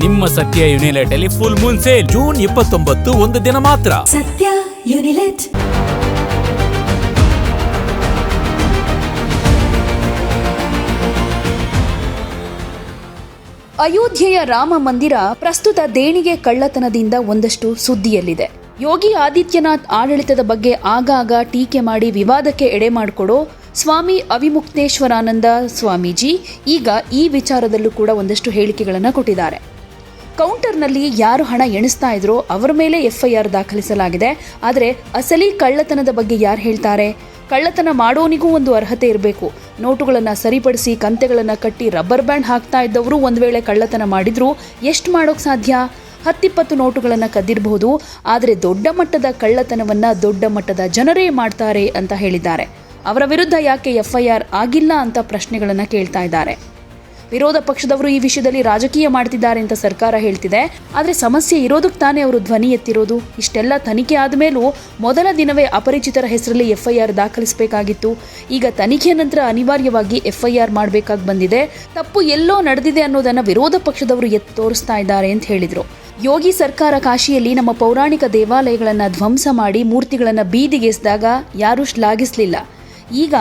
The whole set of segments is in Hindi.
ನಿಮ್ಮ ಸತ್ಯ ಯುನಿಲೆಟ್ ಫುಲ್ ಮೂನ್ ಸೇಲ್ ಜೂನ್ 29 ಒಂದು ದಿನ ಮಾತ್ರ. ಸತ್ಯ ಯುನಿಲೆಟ್. ಅಯೋಧ್ಯೆಯ ರಾಮ ಮಂದಿರ ಪ್ರಸ್ತುತ ದೇಣಿಗೆ ಕಳ್ಳತನದಿಂದ ಒಂದಷ್ಟು ಸುದ್ದಿಯಲ್ಲಿದೆ. ಯೋಗಿ ಆದಿತ್ಯನಾಥ್ ಆಡಳಿತದ ಬಗ್ಗೆ ಆಗಾಗ ಟೀಕೆ ಮಾಡಿ ವಿವಾದಕ್ಕೆ ಎಡೆ ಮಾಡಿಕೊಡೋ ಸ್ವಾಮಿ ಅವಿಮುಕ್ತೇಶ್ವರಾನಂದ ಸ್ವಾಮೀಜಿ ಈಗ ಈ ವಿಚಾರದಲ್ಲೂ ಕೂಡ ಒಂದಷ್ಟು ಹೇಳಿಕೆಗಳನ್ನು ಕೊಟ್ಟಿದ್ದಾರೆ. ಕೌಂಟರ್ನಲ್ಲಿ ಯಾರು ಹಣ ಎಣಿಸ್ತಾ ಇದ್ರೋ ಅವರ ಮೇಲೆ ಎಫ್ಐಆರ್ ದಾಖಲಿಸಲಾಗಿದೆ. ಆದರೆ ಅಸಲಿ ಕಳ್ಳತನದ ಬಗ್ಗೆ ಯಾರು ಹೇಳ್ತಾರೆ? ಕಳ್ಳತನ ಮಾಡೋನಿಗೂ ಒಂದು ಅರ್ಹತೆ ಇರಬೇಕು. ನೋಟುಗಳನ್ನು ಸರಿಪಡಿಸಿ ಕಂತೆಗಳನ್ನು ಕಟ್ಟಿ ರಬ್ಬರ್ ಬ್ಯಾಂಡ್ ಹಾಕ್ತಾ ಇದ್ದವರು ಒಂದು ವೇಳೆ ಕಳ್ಳತನ ಮಾಡಿದ್ರು ಎಷ್ಟು ಮಾಡೋಕೆ ಸಾಧ್ಯ? 10-20 ನೋಟುಗಳನ್ನು ಕದ್ದಿರಬಹುದು. ಆದರೆ ದೊಡ್ಡ ಮಟ್ಟದ ಕಳ್ಳತನವನ್ನು ದೊಡ್ಡ ಮಟ್ಟದ ಜನರೇ ಮಾಡ್ತಾರೆ ಅಂತ ಹೇಳಿದ್ದಾರೆ. ಅವರ ವಿರುದ್ಧ ಯಾಕೆ ಎಫ್ಐಆರ್ ಆಗಿಲ್ಲ ಅಂತ ಪ್ರಶ್ನೆಗಳನ್ನು ಕೇಳ್ತಾ ಇದ್ದಾರೆ. ವಿರೋಧ ಪಕ್ಷದವರು ಈ ವಿಷಯದಲ್ಲಿ ರಾಜಕೀಯ ಮಾಡ್ತಿದ್ದಾರೆ ಅಂತ ಸರ್ಕಾರ ಹೇಳ್ತಿದೆ. ಆದರೆ ಸಮಸ್ಯೆ ಇರೋದಕ್ಕೆ ತಾನೇ ಅವರು ಧ್ವನಿ ಎತ್ತಿರೋದು. ಇಷ್ಟೆಲ್ಲ ತನಿಖೆ ಆದಮೇಲೂ ಮೊದಲ ದಿನವೇ ಅಪರಿಚಿತರ ಹೆಸರಲ್ಲಿ ಎಫ್ಐಆರ್ ದಾಖಲಿಸಬೇಕಾಗಿತ್ತು. ಈಗ ತನಿಖೆ ನಂತರ ಅನಿವಾರ್ಯವಾಗಿ ಎಫ್ಐಆರ್ ಮಾಡಬೇಕಾಗಿ ಬಂದಿದೆ. ತಪ್ಪು ಎಲ್ಲೋ ನಡೆದಿದೆ ಅನ್ನೋದನ್ನು ವಿರೋಧ ಪಕ್ಷದವರು ಎತ್ತು ತೋರಿಸ್ತಾ ಇದ್ದಾರೆ ಅಂತ ಹೇಳಿದರು. ಯೋಗಿ ಸರ್ಕಾರ ಕಾಶಿಯಲ್ಲಿ ನಮ್ಮ ಪೌರಾಣಿಕ ದೇವಾಲಯಗಳನ್ನು ಧ್ವಂಸ ಮಾಡಿ ಮೂರ್ತಿಗಳನ್ನು ಬೀದಿಗೆಸೆದಾಗ ಯಾರೂ ಶ್ಲಾಘಿಸಲಿಲ್ಲ. ಈಗ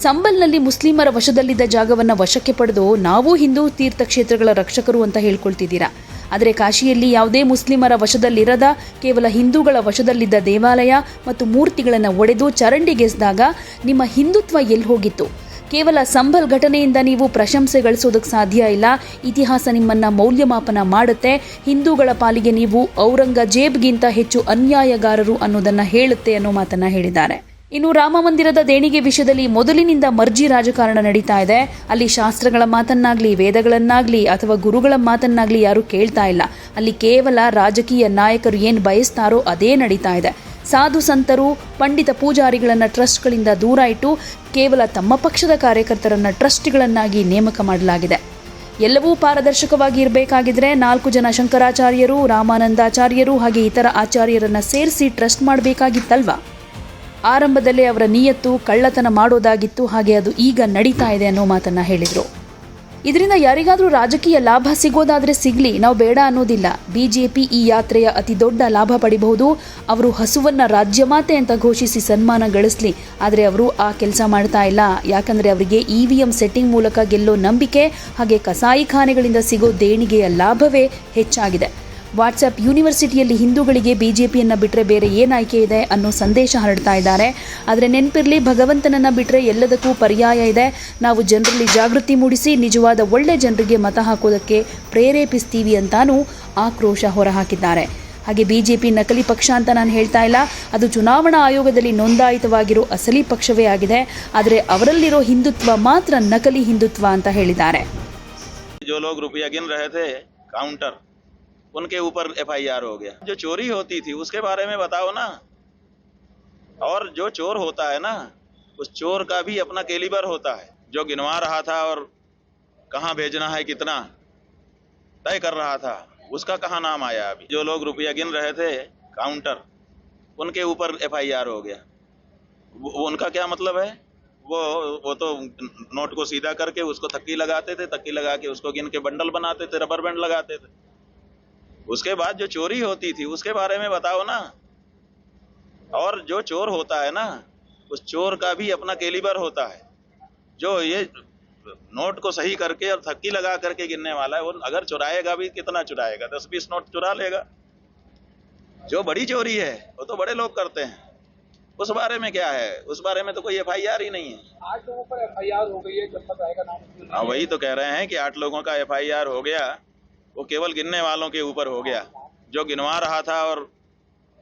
ಸಂಬಲ್ನಲ್ಲಿ ಮುಸ್ಲಿಮರ ವಶದಲ್ಲಿದ್ದ ಜಾಗವನ್ನು ವಶಕ್ಕೆ ಪಡೆದು ನಾವು ಹಿಂದೂ ತೀರ್ಥಕ್ಷೇತ್ರಗಳ ರಕ್ಷಕರು ಅಂತ ಹೇಳ್ಕೊಳ್ತಿದ್ದೀರಾ. ಆದರೆ ಕಾಶಿಯಲ್ಲಿ ಯಾವುದೇ ಮುಸ್ಲಿಮರ ವಶದಲ್ಲಿರದ ಕೇವಲ ಹಿಂದೂಗಳ ವಶದಲ್ಲಿದ್ದ ದೇವಾಲಯ ಮತ್ತು ಮೂರ್ತಿಗಳನ್ನು ಒಡೆದು ಚರಂಡಿಗೆಸೆದಾಗ ನಿಮ್ಮ ಹಿಂದುತ್ವ ಎಲ್ಲಿ ಹೋಗಿತ್ತು? ಕೇವಲ ಸಂಬಲ್ ಘಟನೆಯಿಂದ ನೀವು ಪ್ರಶಂಸೆ ಗಳಿಸೋದಕ್ಕೆ ಸಾಧ್ಯ ಇಲ್ಲ. ಇತಿಹಾಸ ನಿಮ್ಮನ್ನ ಮೌಲ್ಯಮಾಪನ ಮಾಡುತ್ತೆ. ಹಿಂದೂಗಳ ಪಾಲಿಗೆ ನೀವು ಔರಂಗಜೇಬ್ಗಿಂತ ಹೆಚ್ಚು ಅನ್ಯಾಯಗಾರರು ಅನ್ನೋದನ್ನ ಹೇಳುತ್ತೆ ಅನ್ನೋ ಮಾತನ್ನ ಹೇಳಿದ್ದಾರೆ. ಇನ್ನು ರಾಮ ಮಂದಿರದ ದೇಣಿಗೆ ವಿಷಯದಲ್ಲಿ ಮೊದಲಿನಿಂದ ಮರ್ಜಿ ರಾಜಕಾರಣ ನಡೀತಾ ಇದೆ. ಅಲ್ಲಿ ಶಾಸ್ತ್ರಗಳ ಮಾತನ್ನಾಗ್ಲಿ, ವೇದಗಳನ್ನಾಗ್ಲಿ ಅಥವಾ ಗುರುಗಳ ಮಾತನ್ನಾಗ್ಲಿ ಯಾರು ಕೇಳ್ತಾ ಇಲ್ಲ. ಅಲ್ಲಿ ಕೇವಲ ರಾಜಕೀಯ ನಾಯಕರು ಏನು ಬಯಸ್ತಾರೋ ಅದೇ ನಡೀತಾ ಇದೆ. ಸಾಧು ಸಂತರು, ಪಂಡಿತ ಪೂಜಾರಿಗಳನ್ನು ಟ್ರಸ್ಟ್ಗಳಿಂದ ದೂರ ಇಟ್ಟು ಕೇವಲ ತಮ್ಮ ಪಕ್ಷದ ಕಾರ್ಯಕರ್ತರನ್ನು ಟ್ರಸ್ಟ್ಗಳನ್ನಾಗಿ ನೇಮಕ ಮಾಡಲಾಗಿದೆ. ಎಲ್ಲವೂ ಪಾರದರ್ಶಕವಾಗಿ ಇರಬೇಕಾಗಿದ್ರೆ 4 ಜನ ಶಂಕರಾಚಾರ್ಯರು, ರಾಮಾನಂದಾಚಾರ್ಯರು ಹಾಗೆ ಇತರ ಆಚಾರ್ಯರನ್ನು ಸೇರಿಸಿ ಟ್ರಸ್ಟ್ ಮಾಡಬೇಕಾಗಿತ್ತಲ್ವಾ? ಆರಂಭದಲ್ಲೇ ಅವರ ನಿಯತ್ತು ಕಳ್ಳತನ ಮಾಡೋದಾಗಿತ್ತು. ಹಾಗೆ ಅದು ಈಗ ನಡೀತಾ ಇದೆ ಅನ್ನೋ ಮಾತನ್ನ ಹೇಳಿದರು. ಇದರಿಂದ ಯಾರಿಗಾದರೂ ರಾಜಕೀಯ ಲಾಭ ಸಿಗೋದಾದ್ರೆ ಸಿಗಲಿ, ನಾವು ಬೇಡ ಅನ್ನೋದಿಲ್ಲ. ಬಿಜೆಪಿ ಈ ಯಾತ್ರೆಯ ಅತಿ ದೊಡ್ಡ ಲಾಭ ಪಡಿಬಹುದು. ಅವರು ಹಸುವನ್ನ ರಾಜ್ಯಮಾತೆ ಅಂತ ಘೋಷಿಸಿ ಸನ್ಮಾನ ಗಳಿಸಲಿ. ಆದರೆ ಅವರು ಆ ಕೆಲಸ ಮಾಡ್ತಾ ಇಲ್ಲ. ಯಾಕಂದರೆ ಅವರಿಗೆ EVM ಸೆಟ್ಟಿಂಗ್ ಮೂಲಕ ಗೆಲ್ಲೋ ನಂಬಿಕೆ ಹಾಗೆ ಕಸಾಯಿಖಾನೆಗಳಿಂದ ಸಿಗೋ ದೇಣಿಗೆಯ ಲಾಭವೇ ಹೆಚ್ಚಾಗಿದೆ. ವಾಟ್ಸಪ್ ಯೂನಿವರ್ಸಿಟಿಯಲ್ಲಿ ಹಿಂದೂಗಳಿಗೆ ಬಿಜೆಪಿಯನ್ನು ಬಿಟ್ಟರೆ ಬೇರೆ ಏನು ಆಯ್ಕೆ ಇದೆ ಅನ್ನೋ ಸಂದೇಶ ಹರಡ್ತಾ ಇದ್ದಾರೆ. ಆದರೆ ನೆನಪಿರಲಿ, ಭಗವಂತನನ್ನ ಬಿಟ್ಟರೆ ಎಲ್ಲದಕ್ಕೂ ಪರ್ಯಾಯ ಇದೆ. ನಾವು ಜನರಲ್ಲಿ ಜಾಗೃತಿ ಮೂಡಿಸಿ ನಿಜವಾದ ಒಳ್ಳೆ ಜನರಿಗೆ ಮತ ಹಾಕೋದಕ್ಕೆ ಪ್ರೇರೇಪಿಸ್ತೀವಿ ಅಂತಾನೂ ಆಕ್ರೋಶ ಹೊರಹಾಕಿದ್ದಾರೆ. ಹಾಗೆ ಬಿಜೆಪಿ ನಕಲಿ ಪಕ್ಷ ಅಂತ ನಾನು ಹೇಳ್ತಾ ಇಲ್ಲ. ಅದು ಚುನಾವಣಾ ಆಯೋಗದಲ್ಲಿ ನೋಂದಾಯಿತವಾಗಿರೋ ಅಸಲಿ ಪಕ್ಷವೇ ಆಗಿದೆ. ಆದರೆ ಅವರಲ್ಲಿರೋ ಹಿಂದುತ್ವ ಮಾತ್ರ ನಕಲಿ ಹಿಂದುತ್ವ ಅಂತ ಹೇಳಿದ್ದಾರೆ. उनके ऊपर FIR हो गया. जो चोरी होती थी उसके बारे में बताओ ना. और जो चोर होता है ना, उस चोर का भी अपना कैलिबर होता है. जो गिनवा रहा था और कहाँ भेजना है कितना तय कर रहा था, उसका कहाँ नाम आया? अभी जो लोग रुपया गिन रहे थे काउंटर, उनके ऊपर FIR हो गया. उनका क्या मतलब है? वो तो नोट को सीधा करके उसको थक्की लगाते थे, थक्की लगा के उसको गिन के बंडल बनाते थे, रबर बैंड लगाते थे. उसके बाद जो चोरी होती थी उसके बारे में बताओ ना. और जो चोर होता है ना, उस चोर का भी अपना कैलिबर होता है. जो ये नोट को सही करके और थक्की लगा करके गिनने वाला है, वो अगर चुराएगा भी कितना चुराएगा? 10-20 नोट चुरा लेगा. जो बड़ी चोरी है वो तो बड़े लोग करते हैं. उस बारे में क्या है? उस बारे में तो कोई FIR ही नहीं है. 8 लोगों पर FIR हो गई है. जब तक आएगा नाम. हाँ, वही तो कह रहे हैं कि 8 लोगों का FIR हो गया. वो केवल गिनने वालों के ऊपर हो गया. जो गिनवा रहा था और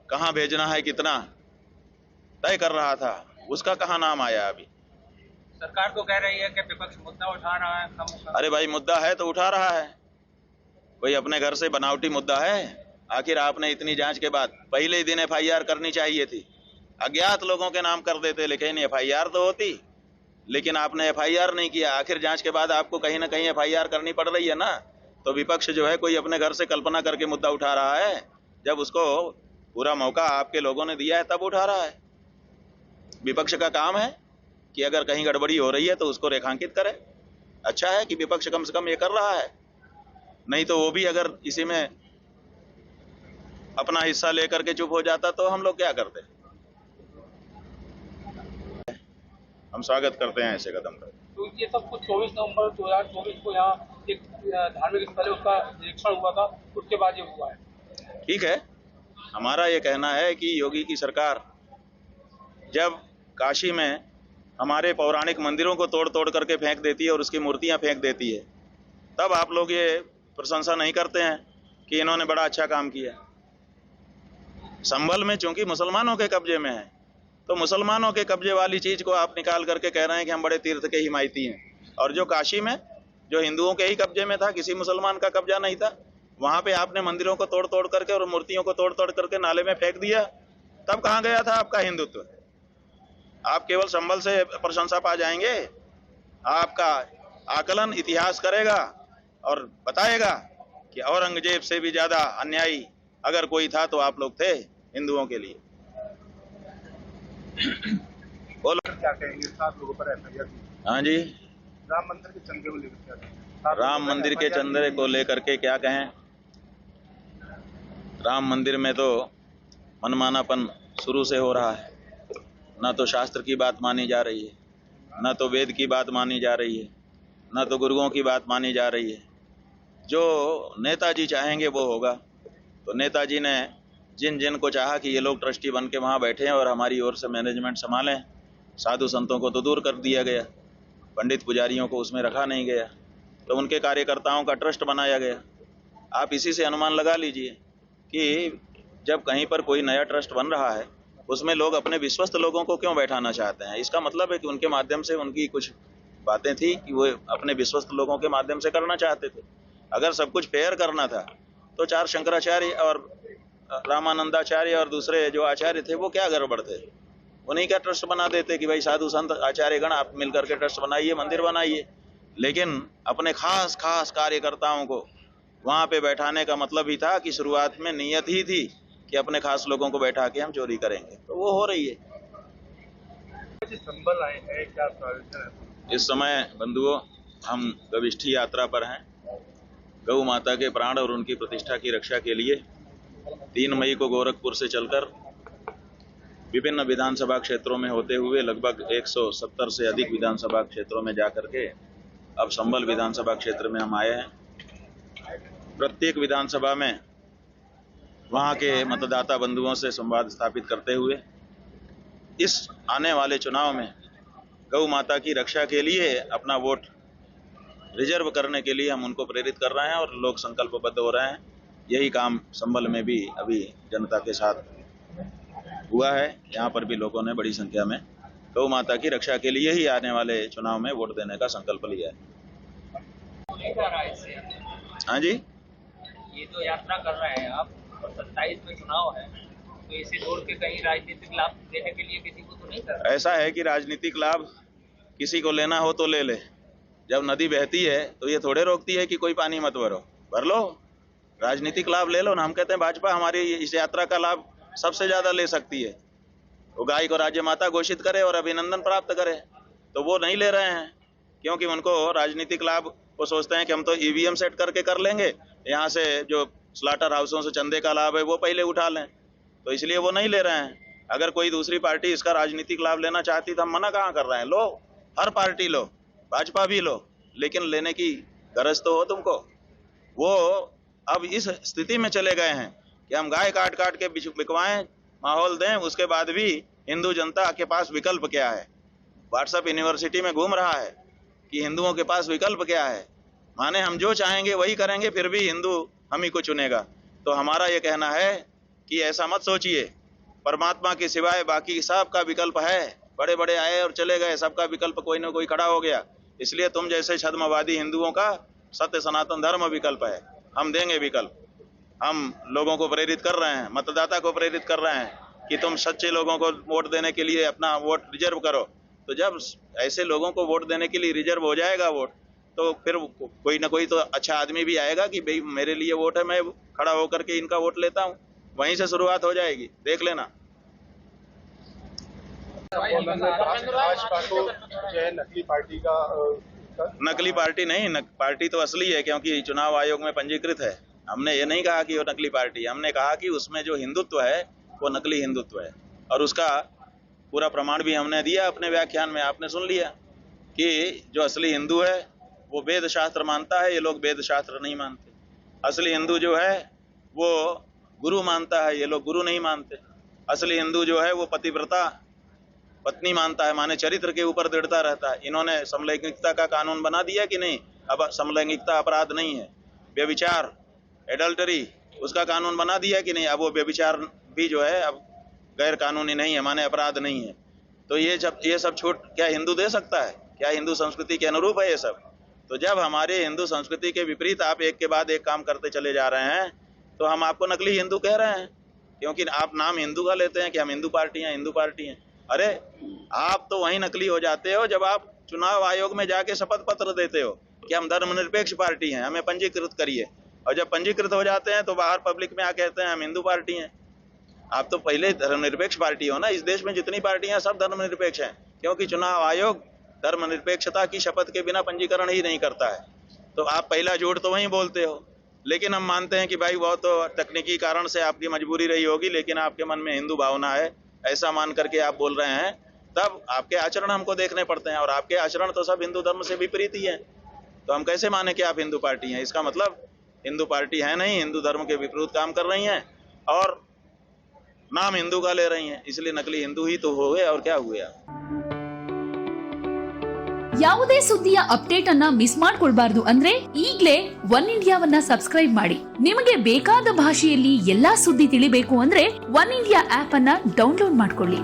कहाँ भेजना है कितना तय कर रहा था, उसका कहाँ नाम आया? अभी सरकार तो कह रही है कि विपक्ष मुद्दा उठा रहा है. अरे भाई, मुद्दा है तो उठा रहा है. कोई अपने घर से बनावटी मुद्दा है? आखिर आपने इतनी जांच के बाद पहले ही दिन FIR करनी चाहिए थी. अज्ञात लोगों के नाम कर देते, लेकिन FIR तो होती. लेकिन आपने FIR नहीं किया. आखिर जांच के बाद आपको कहीं ना कहीं FIR करनी पड़ रही है ना. तो विपक्ष जो है कोई अपने घर से कल्पना करके मुद्दा उठा रहा है. जब उसको पूरा मौका आपके लोगों ने दिया है तब उठा रहा है. विपक्ष का काम है कि अगर कहीं गड़बड़ी हो रही है तो उसको रेखांकित करे. अच्छा है कि विपक्ष कम से कम ये कर रहा है. नहीं तो वो भी अगर इसी में अपना हिस्सा लेकर के चुप हो जाता तो हम लोग क्या करते। हम स्वागत करते हैं ऐसे कदम का। तो ये सब कुछ 24 नवंबर 2024 को यहाँ एक धार्मिक स्थल है, उसका निरीक्षण हुआ था, उसके बाद ये हुआ है। ठीक है, हमारा ये कहना है कि योगी की सरकार जब काशी में हमारे पौराणिक मंदिरों को तोड़ तोड़ करके फेंक देती है और उसकी मूर्तियां फेंक देती है, तब आप लोग ये प्रशंसा नहीं करते हैं कि इन्होंने बड़ा अच्छा काम किया। संभल में चूंकि मुसलमानों के कब्जे में है, तो मुसलमानों के कब्जे वाली चीज को आप निकाल करके कह रहे हैं कि हम बड़े तीर्थ के हिमायती हैं, और जो काशी में जो हिंदुओं के ही कब्जे में था, किसी मुसलमान का कब्जा नहीं था, वहां पे आपने मंदिरों को तोड़ तोड़ करके और मूर्तियों को तोड़ तोड़ करके नाले में फेंक दिया, तब कहां गया था आपका हिंदुत्व। आप केवल संभल से प्रशंसा पा जाएंगे, आपका आकलन इतिहास करेगा और बताएगा कि औरंगजेब से भी ज्यादा अन्यायी अगर कोई था तो आप लोग थे हिंदुओं के लिए। बोलो क्या कहेंगे 7 लोगों पर एफआईआर? हाँ जी, राम मंदिर के चंदे को लेकर क्या कहेंगे? राम मंदिर के चंदे को लेकर के क्या कहें। राम मंदिर में तो मनमानापन शुरू से हो रहा है, ना तो शास्त्र की बात मानी जा रही है, ना तो वेद की बात मानी जा रही है, ना तो गुरुओं की बात मानी जा रही है। जो नेताजी चाहेंगे वो होगा। तो नेताजी ने जिन जिन को चाहा कि ये लोग ट्रस्टी बन के वहाँ बैठे हैं और हमारी ओर से मैनेजमेंट संभालें, साधु संतों को तो दूर कर दिया गया, पंडित पुजारियों को उसमें रखा नहीं गया, तो उनके कार्यकर्ताओं का ट्रस्ट बनाया गया। आप इसी से अनुमान लगा लीजिए कि जब कहीं पर कोई नया ट्रस्ट बन रहा है, उसमें लोग अपने विश्वस्त लोगों को क्यों बैठाना चाहते हैं। इसका मतलब है कि उनके माध्यम से उनकी कुछ बातें थी कि वो अपने विश्वस्त लोगों के माध्यम से करना चाहते थे। अगर सब कुछ फेयर करना था तो 4 शंकराचार्य और रामानंदाचार्य और दूसरे जो आचार्य थे वो क्या गड़बड़ थे, उन्हीं का ट्रस्ट बना देते कि भाई साधु संत आचार्य गण आप मिलकर के ट्रस्ट बनाइए, मंदिर बनाइए। लेकिन अपने खास खास कार्यकर्ताओं को वहां पे बैठाने का मतलब ही था कि शुरुआत में नियत ही थी कि अपने खास लोगों को बैठा के हम चोरी करेंगे, तो वो हो रही है। संभल आए हैं, क्या प्रायोजन है? इस समय बंधुओं हम गविष्ठी यात्रा पर हैं। गौ माता के प्राण और उनकी प्रतिष्ठा की रक्षा के लिए 3 मई को गोरखपुर से चलकर विभिन्न विधानसभा क्षेत्रों में होते हुए लगभग 170 से अधिक विधानसभा क्षेत्रों में जाकर के अब संभल विधानसभा क्षेत्र में हम आए हैं। प्रत्येक विधानसभा में वहां के मतदाता बंधुओं से संवाद स्थापित करते हुए इस आने वाले चुनाव में गौ माता की रक्षा के लिए अपना वोट रिजर्व करने के लिए हम उनको प्रेरित कर रहे हैं और लोग संकल्पबद्ध हो रहे हैं। यही काम संभल में भी अभी जनता के साथ हुआ है। यहाँ पर भी लोगों ने बड़ी संख्या में गौ माता की रक्षा के लिए ही आने वाले चुनाव में वोट देने का संकल्प लिया है। हाँ जी, ये तो यात्रा कर रहे हैं आप और 27 में चुनाव है, तो इसे छोड़ के कहीं राजनीतिक लाभ देने के लिए किसी को तो नहीं कर रहा। ऐसा है कि राजनीतिक लाभ किसी को लेना हो तो ले ले। जब नदी बहती है तो ये थोड़े रोकती है कि कोई पानी मत भरो, भर लो, राजनीतिक लाभ ले लो ना। हम कहते हैं भाजपा हमारी इस यात्रा का लाभ सबसे ज्यादा ले सकती है। वो गाय को राज्य माता घोषित करे और अभिनंदन प्राप्त करे, तो वो नहीं ले रहे हैं क्योंकि उनको राजनीतिक लाभ, वो सोचते हैं कि हम तो ईवीएम सेट करके कर लेंगे, यहाँ से जो स्लाटर हाउसों से चंदे का लाभ है वो पहले उठा लें, तो इसलिए वो नहीं ले रहे हैं। अगर कोई दूसरी पार्टी इसका राजनीतिक लाभ लेना चाहती तो हम मना कहाँ कर रहे हैं। लो, हर पार्टी लो, भाजपा भी लो, लेकिन लेने की गरज तो हो तुमको। वो अब इस स्थिति में चले गए हैं कि हम गाय काट काट के बिकवाएं, माहौल दें, उसके बाद भी हिंदू जनता के पास विकल्प क्या है। व्हाट्सएप यूनिवर्सिटी में घूम रहा है कि हिंदुओं के पास विकल्प क्या है, माने हम जो चाहेंगे वही करेंगे, फिर भी हिंदू हम ही को चुनेगा। तो हमारा ये कहना है कि ऐसा मत सोचिए, परमात्मा के सिवाय बाकी सबका विकल्प है। बड़े बड़े आए और चले गए, सबका विकल्प कोई ना कोई खड़ा हो गया। इसलिए तुम जैसे छद्मवादी हिंदुओं का सत्य सनातन धर्म विकल्प है, हम देंगे विकल्प। हम लोगों को प्रेरित कर रहे हैं, मतदाता को प्रेरित कर रहे हैं कि तुम सच्चे लोगों को वोट देने के लिए अपना वोट रिजर्व करो। तो जब ऐसे लोगों को वोट देने के लिए रिजर्व हो जाएगा वोट, तो फिर कोई ना कोई तो अच्छा आदमी भी आएगा कि भाई मेरे लिए वोट है, मैं खड़ा होकर के इनका वोट लेता हूँ। वहीं से शुरुआत हो जाएगी, देख लेना। भाजपा को जो है नकली पार्टी का सर? नकली पार्टी नहीं, पार्टी तो असली है, क्योंकि चुनाव आयोग में पंजीकृत है। हमने ये नहीं कहा कि वो नकली पार्टी है, हमने कहा कि उसमें जो हिंदुत्व है वो नकली हिंदुत्व है, और उसका पूरा प्रमाण भी हमने दिया अपने व्याख्यान में। आपने सुन लिया कि जो असली हिंदू है वो वेद शास्त्र मानता है, ये लोग वेद शास्त्र नहीं मानते। असली हिंदू जो है वो गुरु मानता है, ये लोग गुरु नहीं मानते। असली हिंदू जो है वो पतिव्रता पत्नी मानता है, माने चरित्र के ऊपर दृढ़ता रहता है। इन्होंने समलैंगिकता का कानून बना दिया कि नहीं? अब समलैंगिकता अपराध नहीं है। व्यभिचार, एडल्टरी, उसका कानून बना दिया कि नहीं? अब वो व्यभिचार भी जो है अब गैर कानूनी नहीं है, माने अपराध नहीं है। तो ये सब छूट क्या हिंदू दे सकता है? क्या हिंदू संस्कृति के अनुरूप है ये सब? तो जब हमारे हिंदू संस्कृति के विपरीत आप एक के बाद एक काम करते चले जा रहे हैं तो हम आपको नकली हिंदू कह रहे हैं, क्योंकि आप नाम हिंदू का लेते हैं कि हम हिंदू पार्टी हैं, हिंदू पार्टी हैं। अरे आप तो वहीं नकली हो जाते हो जब आप चुनाव आयोग में जाके शपथ पत्र देते हो कि हम धर्मनिरपेक्ष पार्टी हैं, हमें पंजीकृत करिए, और जब पंजीकृत हो जाते हैं तो बाहर पब्लिक में आके कहते हैं हम हिंदू पार्टी हैं। आप तो पहले धर्मनिरपेक्ष पार्टी हो ना। इस देश में जितनी पार्टियां सब धर्मनिरपेक्ष हैं, क्योंकि चुनाव आयोग धर्मनिरपेक्षता की शपथ के बिना पंजीकरण ही नहीं करता है। तो आप पहला झूठ तो वहीं बोलते हो, लेकिन हम मानते हैं कि भाई वो तो तकनीकी कारण से आपकी मजबूरी रही होगी, लेकिन आपके मन में हिंदू भावना है, ऐसा मान करके आप बोल रहे हैं। तब आपके आचरण हमको देखने पड़ते हैं, और आपके आचरण तो सब हिंदू धर्म से विपरीत ही है। तो हम कैसे माने कि आप हिंदू पार्टी हैं? इसका मतलब हिंदू पार्टी है नहीं, हिंदू धर्म के विपरीत काम कर रही हैं और नाम हिंदू का ले रही हैं, इसलिए नकली हिंदू ही तो हो गए, और क्या हुआ। ಯಾವುದೇ ಸುದ್ದಿಯ ಅಪ್ಡೇಟ್ ಅನ್ನ ಮಿಸ್ ಮಾಡ್ಕೊಳ್ಬಾರ್ದು ಅಂದ್ರೆ ಈಗ್ಲೇ ಒನ್ ಇಂಡಿಯಾವನ್ನ ಸಬ್ಸ್ಕ್ರೈಬ್ ಮಾಡಿ. ನಿಮಗೆ ಬೇಕಾದ ಭಾಷೆಯಲ್ಲಿ ಎಲ್ಲಾ ಸುದ್ದಿ ತಿಳಿಬೇಕು ಅಂದ್ರೆ ಒನ್ ಇಂಡಿಯಾ ಆಪ್ ಅನ್ನ ಡೌನ್ಲೋಡ್ ಮಾಡ್ಕೊಳ್ಳಿ.